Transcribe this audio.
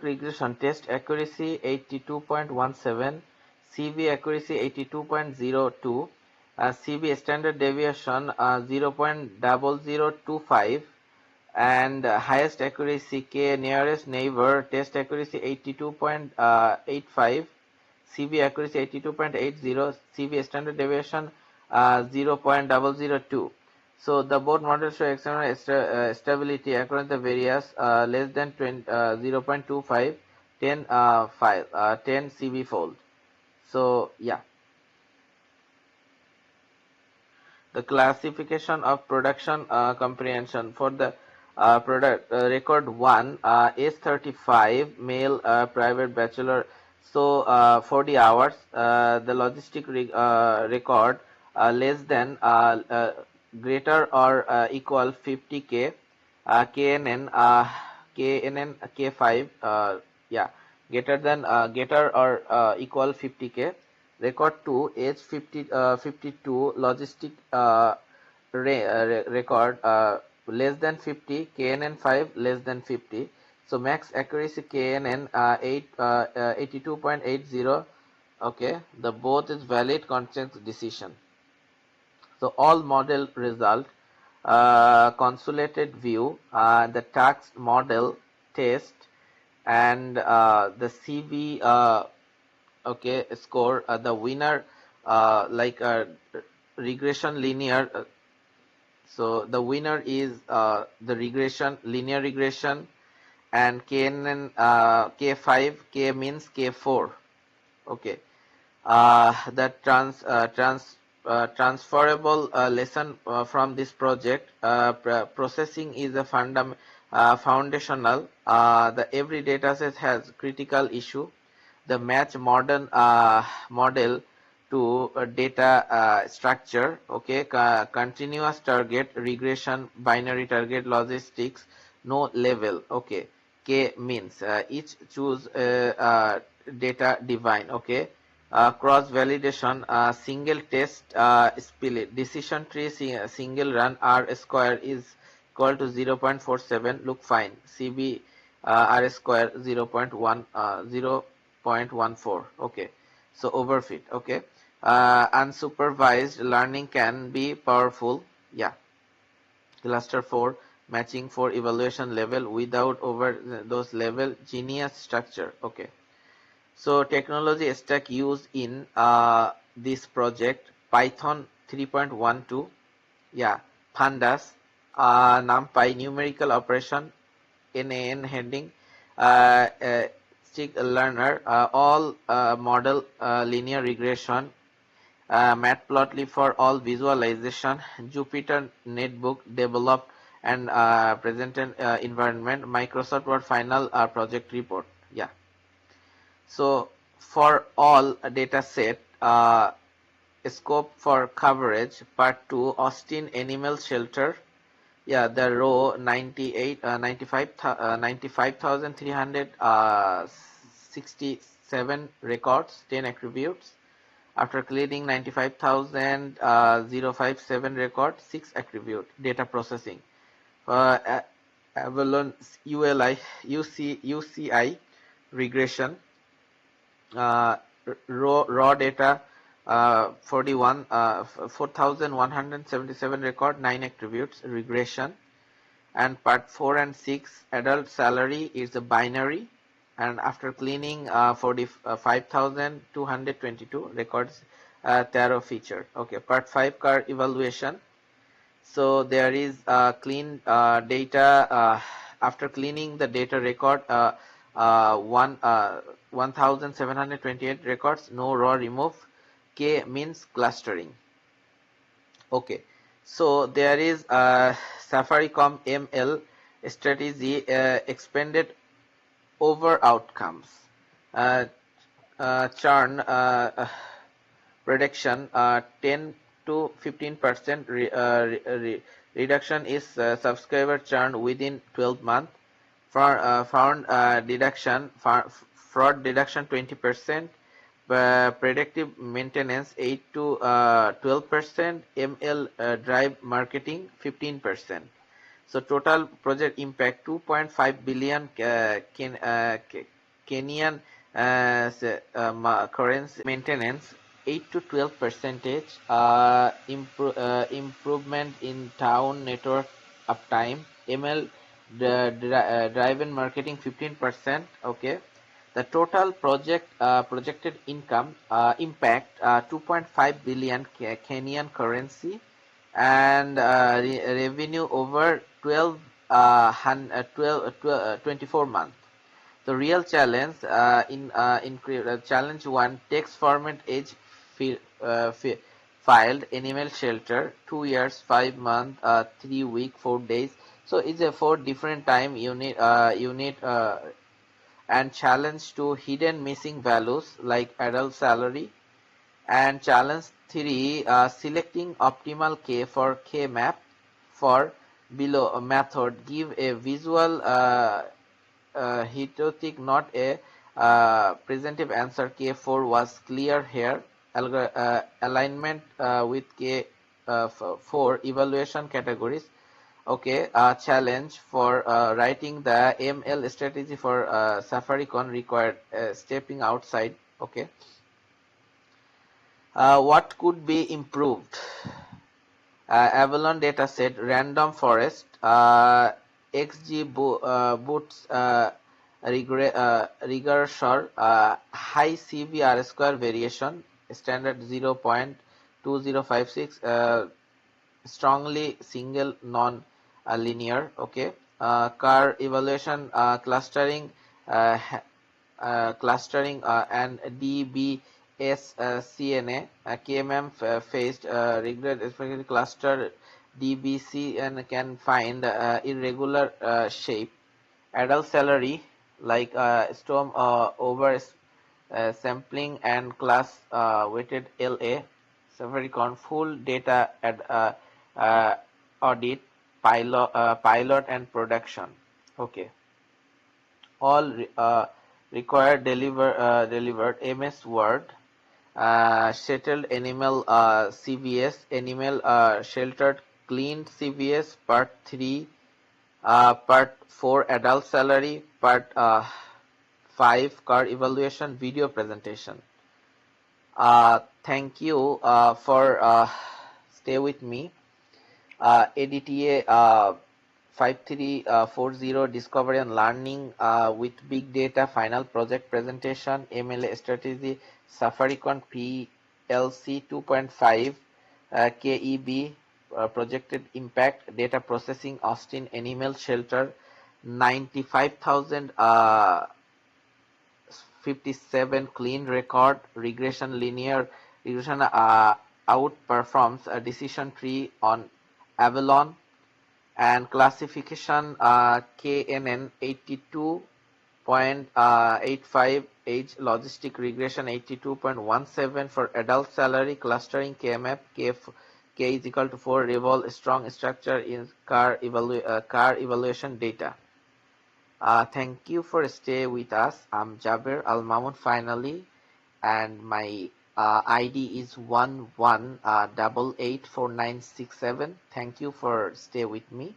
regression test accuracy 82.17, CV accuracy 82.02, CV standard deviation 0.0025, and highest accuracy K nearest neighbor test accuracy 82.85, CV accuracy 82.80, CV standard deviation 0.002. So the both models show external stability across the various less than 0.25, 10, 10 CV fold. So yeah, the classification of production comprehension for the product record 1 S35 male private bachelor, so 40 hours, the logistic record less than greater or equal 50k, KNN KNN K5, yeah, greater or equal 50k. Record 2 age 52 logistic record less than 50, KNN 5 less than 50. So max accuracy KNN 82.80. Okay, the both is valid conscience decision. So all model result, consolidated view, the tax model test, and the CV okay score, the winner like regression linear. So the winner is the regression linear regression, and KNN K5, K means K4. Okay, the transferable lesson from this project, processing is a foundational. The every dataset has critical issue. The match modern model to data structure. Okay, continuous target regression, binary target logistics, no level. Okay, K means each choose data divine. Okay, cross validation, single test split decision tree, single run R square is equal to 0.47, look fine. CB R square 0.14. Okay, so overfit. Okay, unsupervised learning can be powerful. Yeah, cluster 4 matching for evaluation level without over those level, genius structure. Okay, so technology stack used in this project: Python 3.12, yeah, pandas, numpy numerical operation, NAN heading, stick learner, all model linear regression, Matplotlib for all visualization, Jupyter Notebook developed and presented environment, Microsoft Word final project report. Yeah. So for all data set, scope for coverage, part 2, Austin Animal Shelter. Yeah, the row 95,367 records, 10 attributes. After clearing 95,057 records, 6 attribute. Data processing. Avalon UCI regression. Raw data 4,177 record, 9 attributes, regression. And part 4 and 6, adult salary is a binary, and after cleaning 45,222 records, tarot feature. Okay, part 5, car evaluation. So there is clean data after cleaning the data record, 1,728 records, no raw remove. K means clustering. Okay, so there is Safaricom ML strategy expanded over outcomes. Churn prediction 10 to 15% reduction is subscriber churn within 12 months. Found deduction, fraud deduction 20%. Predictive maintenance 8 to 12%, ML drive marketing 15%. So total project impact 2.5 billion Kenyan currency maintenance 8 to 12 percentage improvement in town network uptime ML driven marketing 15%. Okay, the total projected income impact 2.5 billion Kenyan currency and revenue over 24 months. The real challenge challenge one text format age filed animal shelter 2 years 5 months 3 week 4 days. So it's a 4 different time unit and challenge two hidden missing values like adult salary and challenge 3 selecting optimal K for K map for below method give a visual heterotic not a presentive answer K4 was clear here alignment with K4 evaluation categories. Okay, challenge for writing the ML strategy for Safaricon required stepping outside. Okay, what could be improved? Avalon dataset, random forest, boots regression, high CVR square variation, standard 0.2056, strongly single non-linear. Okay, car evaluation, clustering, and DBS CNA, KMM faced regret especially cluster DBC and can find irregular shape. Adult salary like storm over sampling and class weighted LA. Safaricon full data uh, audit pilot and production. Okay, all required delivered MS Word, settled animal CVS, animal sheltered cleaned CVS, part 3, part 4 adult salary, part 5 car evaluation video presentation. Thank you for stay with me. ADTA 5340 Discovery and Learning with Big Data Final Project Presentation MLA Strategy Safaricon PLC 2.5 KEB Projected Impact Data Processing Austin Animal Shelter 95,000 57 clean record regression linear regression outperforms a decision tree on Avalon and classification KNN 82.85 age logistic regression 82.17 for adult salary clustering KMF K is equal to 4 revolve strong structure in car evaluation data. Thank you for stay with us. I'm Jaber Al Mamun finally, and my ID is 11884967. Thank you for stay with me.